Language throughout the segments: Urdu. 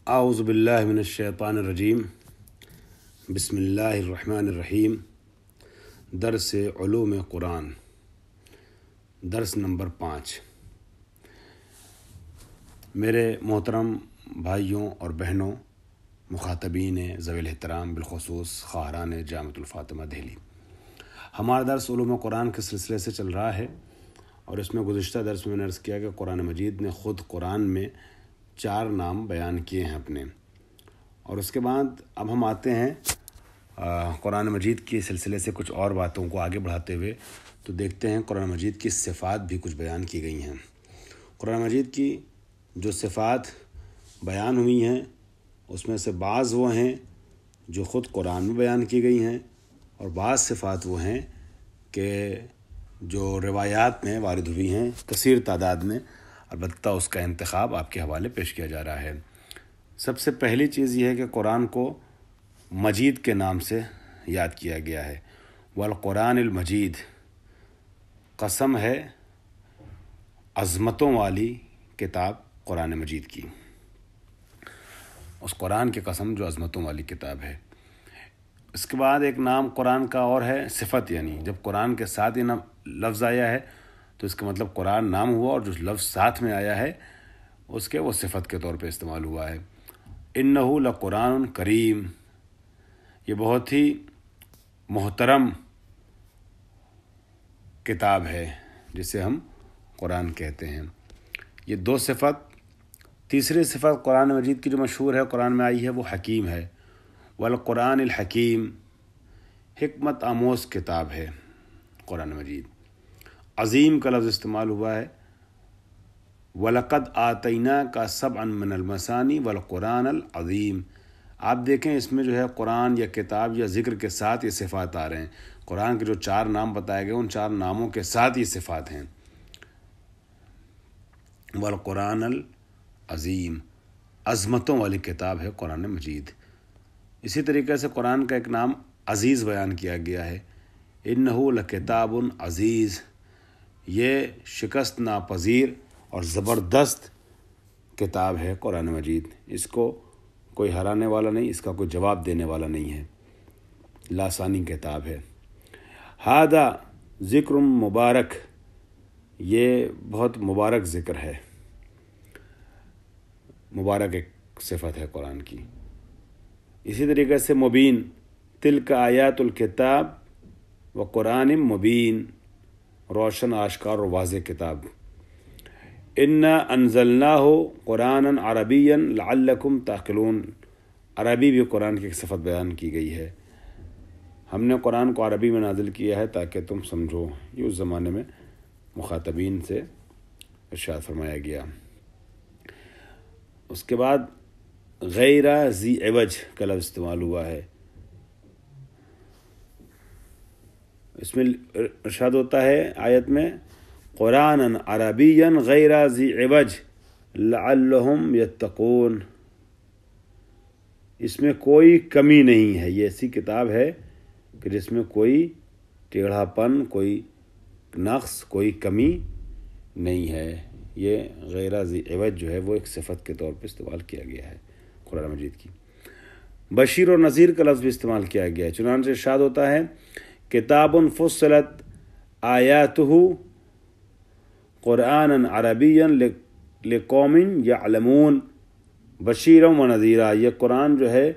اعوذ باللہ من الشیطان الرجیم بسم اللہ الرحمن الرحیم۔ درس علوم قرآن، درس نمبر 5۔ میرے محترم بھائیوں اور بہنوں، مخاطبین ذوی الاحترام، بالخصوص خواہران جامعۃ الفاطمہ دہلی، ہمارا درس علوم قرآن کے سلسلے سے چل رہا ہے، اور اس میں گزشتہ درس میں نے عرض کیا کہ قرآن مجید نے خود قرآن میں 4 نام بیان کیے ہیں اپنے، اور اس کے بعد اب ہم آتے ہیں قرآن مجید کے سلسلے سے کچھ اور باتوں کو آگے بڑھاتے ہوئے، تو دیکھتے ہیں قرآن مجید کی صفات بھی کچھ بیان کی گئی ہیں۔ قرآن مجید کی جو صفات بیان ہوئی ہیں اس میں سے بعض وہ ہیں جو خود قرآن میں بیان کی گئی ہیں، اور بعض صفات وہ ہیں کہ جو روایات میں وارد ہوئی ہیں کثیر تعداد میں، البتہ اس کا انتخاب آپ کے حوالے پیش کیا جا رہا ہے۔ سب سے پہلی چیز یہ ہے کہ قرآن کو مجید کے نام سے یاد کیا گیا ہے۔ والقرآن المجید، قسم ہے عظمتوں والی کتاب قرآن مجید کی، اس قرآن کی قسم جو عظمتوں والی کتاب ہے۔ اس کے بعد ایک نام قرآن کا اور ہے صفت، یعنی جب قرآن کے ساتھ یہ لفظ آیا ہے تو اس کا مطلب قرآن نام ہوا، اور جو لفظ ساتھ میں آیا ہے اس کے وہ صفت کے طور پہ استعمال ہوا ہے۔ انہ لقرآن کریم، یہ بہت ہی محترم کتاب ہے جسے ہم قرآن کہتے ہیں۔ یہ 2 صفت۔ تیسری صفت قرآن مجید کی جو مشہور ہے، قرآن میں آئی ہے، وہ حکیم ہے۔ والقرآن الحکیم، حکمت آموز کتاب ہے قرآن مجید۔ عظیم کا لفظ استعمال ہوا ہے۔ وَلَقَدْ آتَيْنَاكَ سَبْعًا مِّنَ الْمَثَانِي وَالْقُرْآنَ الْعَظِيمِ۔ آپ دیکھیں اس میں جو ہے قرآن یا کتاب یا ذکر کے ساتھ یہ صفات آ رہے ہیں۔ قرآن کے جو 4 نام بتائے گئے ان 4 ناموں کے ساتھ یہ صفات ہیں۔ والقرآن العظیم، عظمتوں والی کتاب ہے قرآن مجید۔ اسی طریقے سے قرآن کا ایک نام عزیز بیان کیا گیا ہے۔ انہ لکتاب عزیز، یہ شکست ناپذیر اور زبردست کتاب ہے قرآن مجید، اس کو کوئی ہرانے والا نہیں، اس کا کوئی جواب دینے والا نہیں ہے، لاسانی کتاب ہے۔ ھذا ذکر مبارک، یہ بہت مبارک ذکر ہے، مبارک ایک صفت ہے قرآن کی۔ اسی طریقے سے مبین، تلک آیات الکتاب و قرآن مبین، روشن، آشکار اور واضح کتاب۔ انا انزلناہ قرآنا عربیا لعلکم تعقلون، عربی بھی قرآن کی ایک صفت بیان کی گئی ہے۔ ہم نے قرآن کو عربی میں نازل کیا ہے تاکہ تم سمجھو، یہ اس زمانے میں مخاطبین سے ارشاد فرمایا گیا۔ اس کے بعد غیر ذی عوج کا لفظ استعمال ہوا ہے۔ اس میں ارشاد ہوتا ہے آیت میں قرآنا عربیا غیر ذی عوج لعلہم یتقون، اس میں کوئی کمی نہیں ہے، یہ ایسی کتاب ہے کہ جس میں کوئی ٹیڑھا پن، کوئی نقص، کوئی کمی نہیں ہے۔ یہ غیر ذی عوج جو ہے وہ ایک صفت کے طور پہ استعمال کیا گیا ہے قرآن مجید کی۔ بشیر اور نذیر کا لفظ بھی استعمال کیا گیا ہے، چنانچہ ارشاد ہوتا ہے کتاب فصلت آیاتہ قرآنا عربیا لقوم یعلمون بشیرا و نذیرا، یہ قرآن جو ہے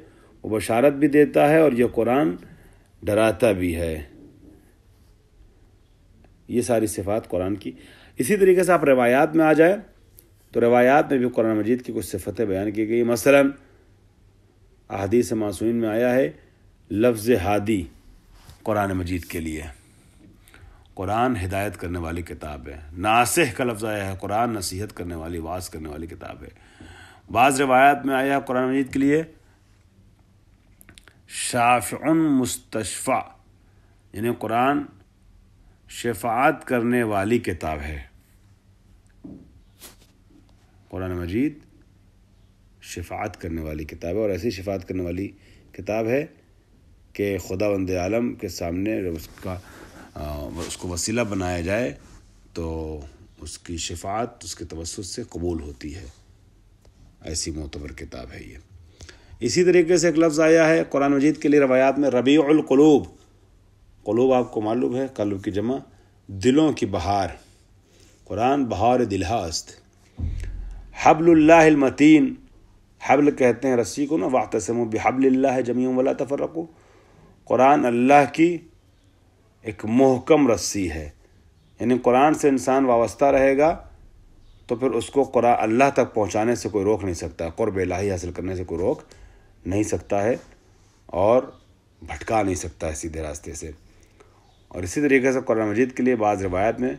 وہ بشارت بھی دیتا ہے اور یہ قرآن ڈراتا بھی ہے۔ یہ ساری صفات قرآن کی۔ اسی طریقے سے آپ روایات میں آ جائیں تو روایات میں بھی قرآن مجید کی کچھ صفتیں بیان کی گئی۔ مثلا احادیث معصومین میں آیا ہے لفظ ہادی قرآن مجید کے لیے، قرآن ہدایت کرنے والی کتاب ہے۔ ناصح کا لفظ آیا ہے، قرآن نصیحت کرنے والی، واعظ کرنے والی کتاب ہے۔ بعض روایات میں آیا ہے قرآن مجید کے لیے شافع مستشفع، یعنی قرآن شفاعت کرنے والی کتاب ہے۔ قرآن مجید شفاعت کرنے والی کتاب ہے، اور ایسی شفاعت کرنے والی کتاب ہے کہ خداوند عالم کے سامنے اس کو وسیلہ بنایا جائے تو اس کی شفاعت اس کے توسط سے قبول ہوتی ہے۔ ایسی معتبر کتاب ہے یہ۔ اسی طریقے سے ایک لفظ آیا ہے قرآن مجید کے لیے روایات میں، ربیع القلوب۔ قلوب آپ کو معلوم ہے قلب کی جمع دلوں کی بہار، قرآن بہار دل ہاست۔ حبل اللہ المتین، حبل کہتے ہیں رسی کو نا، واعتصموا بحبل اللہ جمیعا ولا تفرقوا۔ قرآن اللہ کی ایک محکم رسی ہے، یعنی قرآن سے انسان وابستہ رہے گا تو پھر اس کو قرآن اللہ تک پہنچانے سے کوئی روک نہیں سکتا، قرب الہی حاصل کرنے سے کوئی روک نہیں سکتا ہے اور بھٹکا نہیں سکتا ہے سیدھے راستے سے۔ اور اسی طریقے سے قرآن مجید کے لیے بعض روایات میں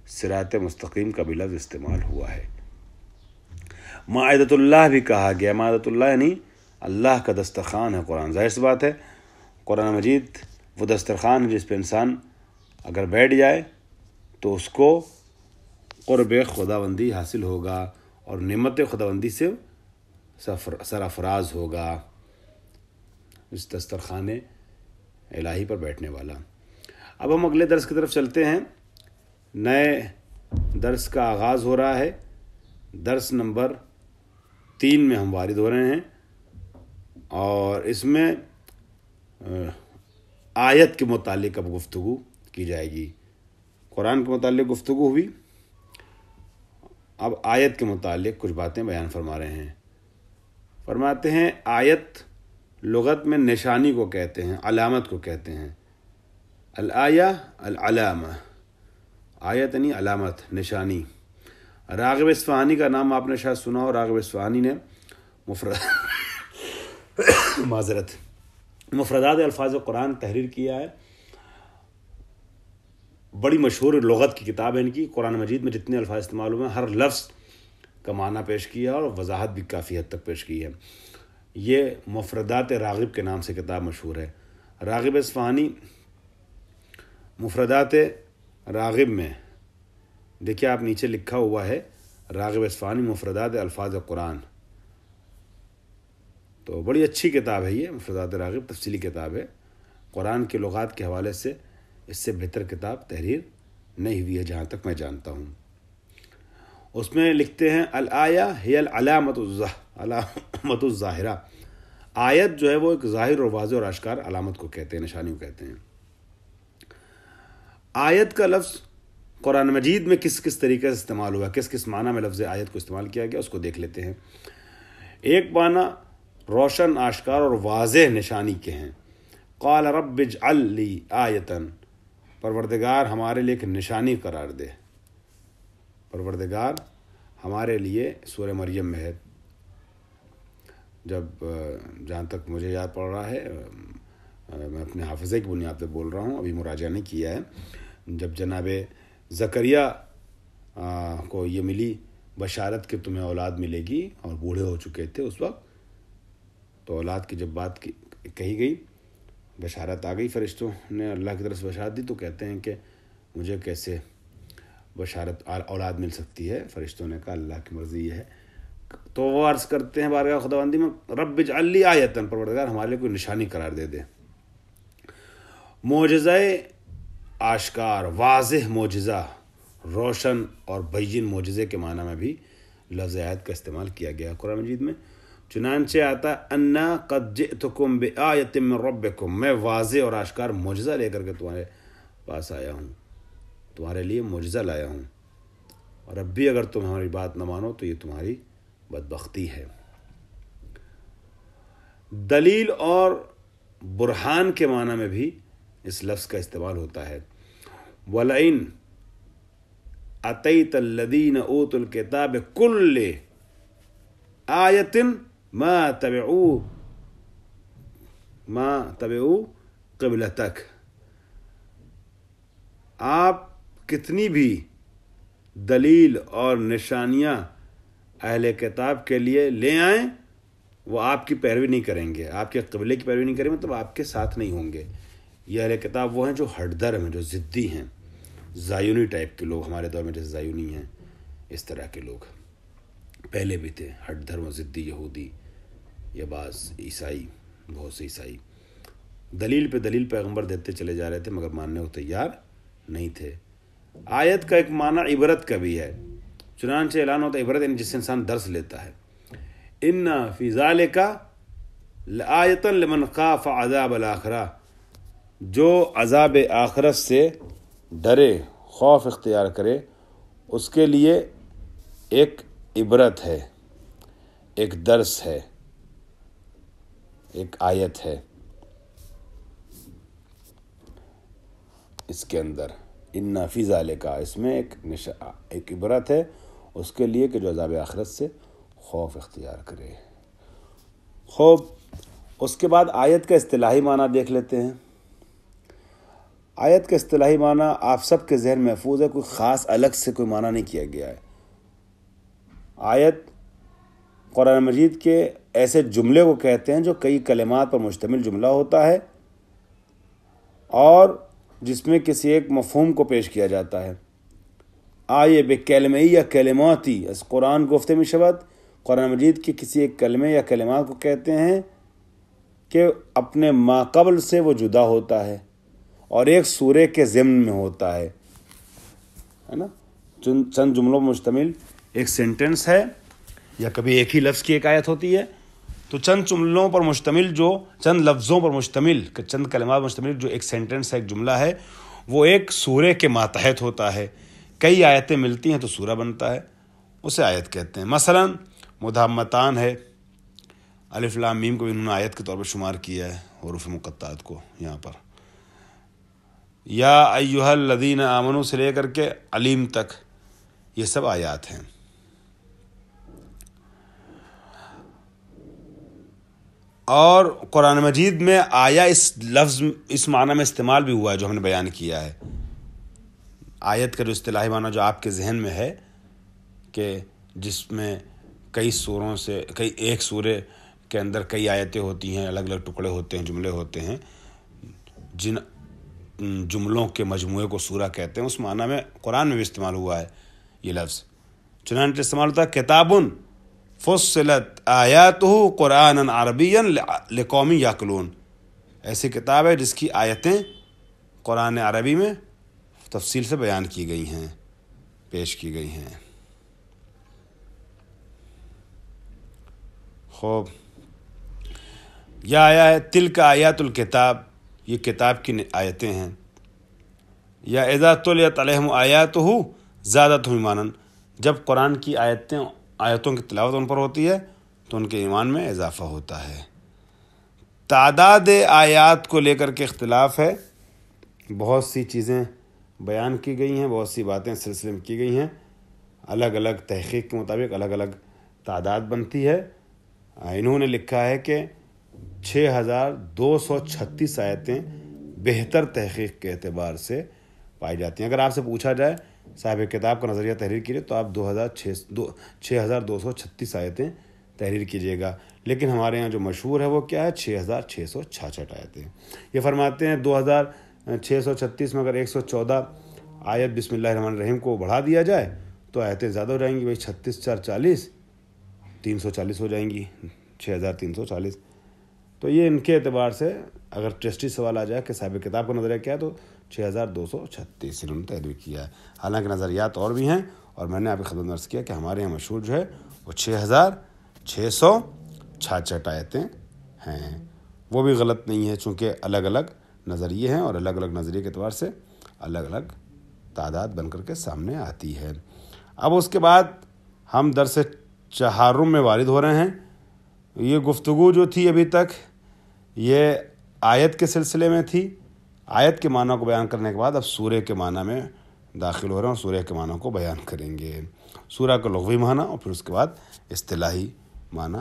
صراط مستقیم کا بھی لفظ استعمال ہوا ہے۔ مائدۃ اللہ بھی کہا گیا، مائدۃ اللہ یعنی اللہ کا دسترخوان ہے قرآن۔ ظاہر سی بات ہے قرآن مجید وہ دسترخوان ہے جس پہ انسان اگر بیٹھ جائے تو اس کو قرب خداوندی حاصل ہوگا اور نعمت خداوندی سے سرافراز ہوگا اس دسترخوان الہی پر بیٹھنے والا۔ اب ہم اگلے درس کی طرف چلتے ہیں۔ نئے درس کا آغاز ہو رہا ہے، درس نمبر 3 میں ہم وارد ہو رہے ہیں، اور اس میں آیت کے متعلق اب گفتگو کی جائے گی۔ قرآن کے متعلق گفتگو ہوئی، اب آیت کے متعلق کچھ باتیں بیان فرما رہے ہیں۔ فرماتے ہیں آیت لغت میں نشانی کو کہتے ہیں، علامت کو کہتے ہیں۔ الآیہ العلامہ، آیت یعنی علامت، نشانی۔ راغب اصفہانی کا نام آپ نے شاید سنا ہو۔ راغب اصفہانی نے مفردات الفاظ قرآن تحریر کیا ہے، بڑی مشہور لغت کی کتاب ہے ان کی۔ قرآن مجید میں جتنے الفاظ استعمال ہوئے ہیں ہر لفظ کا معنی پیش کیا اور وضاحت بھی کافی حد تک پیش کی ہے۔ یہ مفردات راغب کے نام سے کتاب مشہور ہے۔ راغب اصفہانی مفردات راغب میں دیکھیے آپ نیچے لکھا ہوا ہے راغب اصفہانی مفردات الفاظ قرآن، تو بڑی اچھی کتاب ہے یہ مفردات راغب، تفصیلی کتاب ہے۔ قرآن کے لغات کے حوالے سے اس سے بہتر کتاب تحریر نہیں ہوئی ہے جہاں تک میں جانتا ہوں۔ اس میں لکھتے ہیں الآیہ ہی العلامۃ الظاہرہ، آیت جو ہے وہ ایک ظاہر اور واضح اور آشکار علامت کو کہتے ہیں، نشانی کو کہتے ہیں۔ آیت کا لفظ قرآن مجید میں کس کس طریقے سے استعمال ہوا، کس کس معنی میں لفظ آیت کو استعمال کیا گیا، اس کو دیکھ لیتے ہیں۔ ایک معنی روشن، آشکار اور واضح نشانی کے ہیں۔ قال رب اجعل لی آیتاً، پروردگار ہمارے لیے ایک نشانی قرار دے۔ پروردگار ہمارے لیے سورہ مریم میں ہے، جب جہاں تک مجھے یاد پڑ رہا ہے، میں اپنے حافظے کی بنیاد پہ بول رہا ہوں، ابھی مراجعہ نہیں کیا ہے، جب جناب زکریا کو یہ ملی بشارت کہ تمہیں اولاد ملے گی اور بوڑھے ہو چکے تھے اس وقت، تو اولاد کی جب بات کہی گئی، بشارت آ گئی، فرشتوں نے اللہ کی طرف سے بشارت دی، تو کہتے ہیں کہ مجھے کیسے بشارت اولاد مل سکتی ہے؟ فرشتوں نے کہا اللہ کی مرضی یہ ہے۔ تو وہ عرض کرتے ہیں بارگاہ خداوندی میں رب اجعل لی آیتاً، پروردگار ہمارے لیے کوئی نشانی قرار دے دے۔ معجزہ آشکار، واضح معجزہ، روشن اور بین معجزے کے معنی میں بھی لفظ آیت کا استعمال کیا گیا قرآن مجید میں۔ چنانچہ آتا انا قد جئتکم بآیۃ من ربکم، میں واضح اور آشکار معجزہ لے کر کے تمہارے پاس آیا ہوں، تمہارے لیے معجزہ لایا ہوں، اور اب بھی اگر تم ہماری بات نہ مانو تو یہ تمہاری بدبختی ہے۔ دلیل اور برہان کے معنی میں بھی اس لفظ کا استعمال ہوتا ہے۔ وَلَئِنْ أَتَيْتَ الَّذِينَ أُوتُوا الْكِتَابَ كُلِّ آیَةٍ ما تبعوا قبلتک، آپ کتنی بھی دلیل اور نشانیاں اہل کتاب کے لیے لے آئیں، وہ آپ کی پیروی نہیں کریں گے، آپ کے قبلے کی پیروی نہیں کریں گے، مطلب آپ کے ساتھ نہیں ہوں گے۔ یہ اہل کتاب وہ ہیں جو ہٹ درم ہیں، جو ضدی ہیں، زایونی ٹائپ کے لوگ، ہمارے دور میں جیسے زایونی ہیں اس طرح کے لوگ پہلے بھی تھے، ہٹ دھرم و ضدی یہودی یا بعض عیسائی، بہت سے عیسائی دلیل پہ دلیل پیغمبر دیتے چلے جا رہے تھے مگر ماننے کو تیار نہیں تھے۔ آیت کا ایک معنی عبرت کا بھی ہے، چنانچہ اعلان ہوتا ہے عبرت یعنی جس سے انسان درس لیتا ہے۔ ان فی ذالک لآیۃ لمن خاف عذاب الآخرہ، جو عذاب آخرت سے ڈرے، خوف اختیار کرے، اس کے لیے ایک عبرت ہے، ایک درس ہے، ایک آیت ہے اس کے اندر۔ ان فی ذالک، اس میں ایک عبرت ہے اس کے لیے کہ جو عذاب آخرت سے خوف اختیار کرے۔ خوب، اس کے بعد آیت کا اصطلاحی معنی دیکھ لیتے ہیں۔ آیت کا اصطلاحی معنی آپ سب کے ذہن محفوظ ہے، کوئی خاص الگ سے کوئی معنی نہیں کیا گیا ہے۔ آیت قرآن مجید کے ایسے جملے کو کہتے ہیں جو کئی کلمات پر مشتمل جملہ ہوتا ہے اور جس میں کسی ایک مفہوم کو پیش کیا جاتا ہے۔ آیے بے کلمہ یا کلماتی، اس قرآن گفتے میں شبد قرآن مجید کے کسی ایک کلمے یا کلمات کو کہتے ہیں کہ اپنے ماقبل سے وہ جدا ہوتا ہے اور ایک سورے کے ضمن میں ہوتا ہے نا، چند جملوں پر مشتمل ایک سینٹنس ہے یا کبھی ایک ہی لفظ کی ایک آیت ہوتی ہے، تو چند جملوں پر مشتمل، جو چند لفظوں پر مشتمل، چند کلمات مشتمل جو ایک سینٹنس ہے، ایک جملہ ہے، وہ ایک سورے کے ماتحت ہوتا ہے۔ کئی آیتیں ملتی ہیں تو سورہ بنتا ہے، اسے آیت کہتے ہیں۔ مثلا مدھامتان ہے، الف لام میم کو انہوں نے آیت کے طور پر شمار کیا ہے، حروف مقطعات کو یہاں پر۔ یا ایھا الذین آمنوا سے لے کر کے علیم تک، یہ سب آیات ہیں۔ اور قرآن مجید میں آیا اس لفظ اس معنی میں استعمال بھی ہوا ہے جو ہم نے بیان کیا ہے۔ آیت کا جو اصطلاحی معنی جو آپ کے ذہن میں ہے کہ جس میں کئی سوروں سے ایک سورے کے اندر کئی آیتیں ہوتی ہیں، الگ الگ ٹکڑے ہوتے ہیں، جملے ہوتے ہیں، جن جملوں کے مجموعے کو سورہ کہتے ہیں، اس معنی میں قرآن میں بھی استعمال ہوا ہے یہ لفظ۔ چنانچہ استعمال ہوتا ہے کتاب فصلت آیاتہ قرآنا عربیا لقوم یعقلون، ایسی کتاب ہے جس کی آیتیں قرآن عربی میں تفصیل سے بیان کی گئی ہیں، پیش کی گئی ہیں۔ خوب، یا آیا ہے تلک آیات الکتاب، یہ کتاب کی آیتیں ہیں۔ یا اذا تلیت علیہم آیاتہ زادتہم ایمانا، جب قرآن کی آیتوں کی تلاوت ان پر ہوتی ہے تو ان کے ایمان میں اضافہ ہوتا ہے۔ تعداد آیات کو لے کر کے اختلاف ہے، بہت سی چیزیں بیان کی گئی ہیں، بہت سی باتیں اس سلسلے میں کی گئی ہیں، الگ الگ تحقیق کے مطابق الگ الگ تعداد بنتی ہے۔ انہوں نے لکھا ہے کہ 6236 آیتیں بہتر تحقیق کے اعتبار سے پائی جاتی ہیں۔ اگر آپ سے پوچھا جائے صاحب کتاب کا نظریہ تحریر کیجیے تو آپ 6236 آیتیں تحریر کیجیے گا، لیکن ہمارے یہاں جو مشہور ہے وہ کیا ہے؟ 6666 آیتیں۔ یہ فرماتے ہیں 2636 میں اگر 114 آیت بسم اللہ الرحمن الرحیم کو بڑھا دیا جائے تو آیتیں زیادہ ہو جائیں گی، بھائی 36 4 40، 340 ہو جائیں گی، 6340۔ تو یہ ان کے اعتبار سے اگر ٹیسٹی سوال آ جائے کہ صاحب کتاب کا نظریہ کیا ہے تو 6236 انہوں نے تحریر کیا ہے۔ حالانکہ نظریات اور بھی ہیں، اور میں نے آپ کی خدمت میں عرض کیا کہ ہمارے یہاں مشہور جو ہے وہ 6666 آیتیں ہیں۔ وہ بھی غلط نہیں ہے، چونکہ الگ الگ نظریے ہیں اور الگ الگ نظریے کے اعتبار سے الگ الگ تعداد بن کر کے سامنے آتی ہے۔ اب اس کے بعد ہم درس چہارم میں وارد ہو رہے ہیں۔ یہ گفتگو جو تھی ابھی تک یہ آیت کے سلسلے میں تھی۔ آیت کے معنی کو بیان کرنے کے بعد اب سورہ کے معنی میں داخل ہو رہے ہیں اور سورہ کے معنی کو بیان کریں گے۔ سورہ کا لغوی معنی اور پھر اس کے بعد اصطلاحی معنی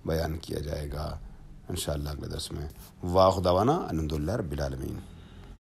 بیان کیا جائے گا انشاءاللہ اگلے درس میں۔ واخر دعوانا الحمدللہ رب العالمین۔